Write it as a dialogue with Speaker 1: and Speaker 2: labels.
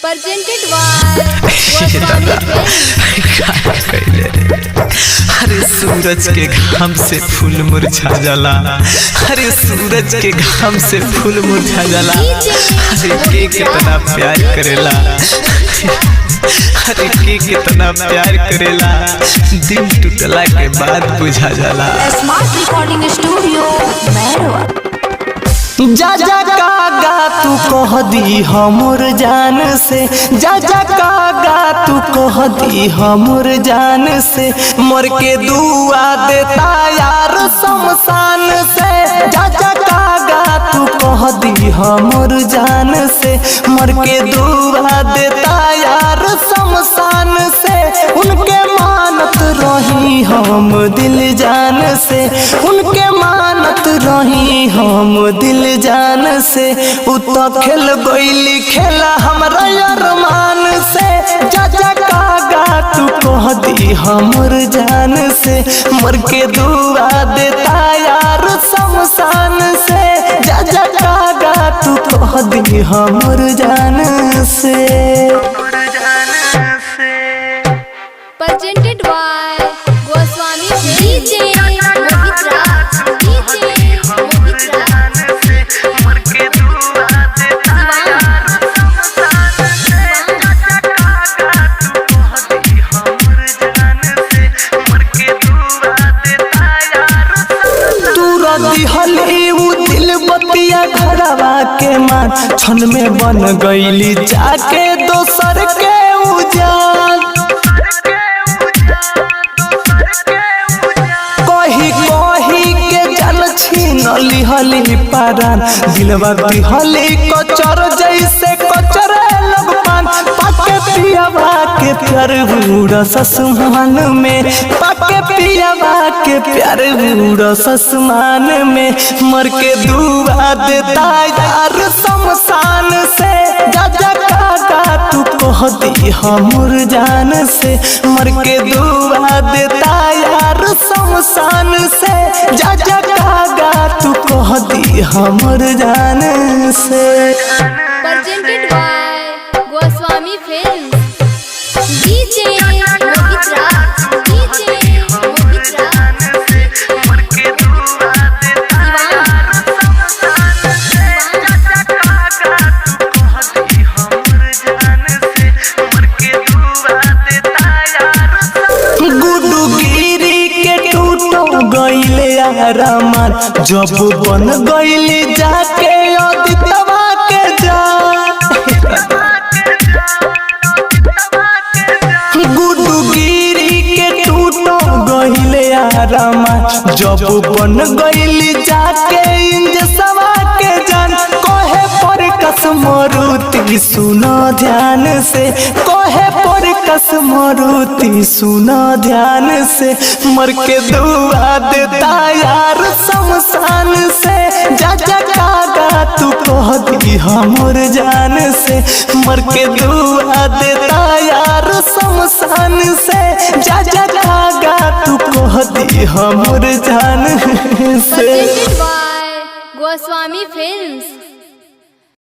Speaker 1: presented by Swami
Speaker 2: अरे सूरज के घाम से फूल मुरझा जाला, अरे सूरज के घाम से फूल मुरझा जाला। अरे के कितना प्यार करेला, अरे के कितना प्यार करेला, दिल टूटला के बाद बुझा जाला।
Speaker 1: Smart recording studio Mairwa.
Speaker 3: जा जा कागा तू कह दी हमर जान से, जा जा कागा तू कह दी हमर जान से, मर के दुआ देता यार शमशान से। जा जा कागा तू कह दी हमर जान से, मर के दुआ देता यार शमशान से। उनके मानत रही हम दिल जान से, उनके मानत रही हम दिल जान से। उ तो खेल गईली खेला हमरा अरमान से। जा जा कागा तू कह दी हमर जान से, मर के दुआ देता यार शमशान से। जा जा कागा तू कह दी हमर जान से।
Speaker 1: Presented by Goswami DJ Mohit Raj, DJ Mohit Raj।
Speaker 3: दिल बतिया घरवा के मान, क्षण में बन गईली जाके दोसर के उजान। कही कही के जल छीन लिहली पारान, दिलवा दिहली कचर जैसे कचरे लोग पान। पाके पियावा के प्यार बूढ़ा ससुमान में, पाके पियावा के प्यार बूढ़ा ससुमान में। मर के दुआ देता यार शमशान से। जा जा कागा तू कह दी हमर जान से, मर के दुआ देता यार शमशान से। जा जा कागा तू कह दी हमर जान से।
Speaker 1: Presented by Goswami Films, DJ Mohit Raj, DJ Mohit Raj।
Speaker 3: गुडू गिरी के टूटो गईले आरामान, जब बन गईली जाके अदितवा के जान। गुडू गिरी के टूटो गईले आरामान, जब बन गईली जाके इंजसवा के जान। कहे पर कसमरुति सुनो ध्यान से, कहे पर कसमरुति सुनो ध्यान से। मर के दुआ देता यार शमशान से। जा जा कागा तू कह दी हमर जान से, मर के दुआ देता यार शमशान से। जा जा कागा तू कह दी हमर जान से।
Speaker 1: Presented by Goswami Films।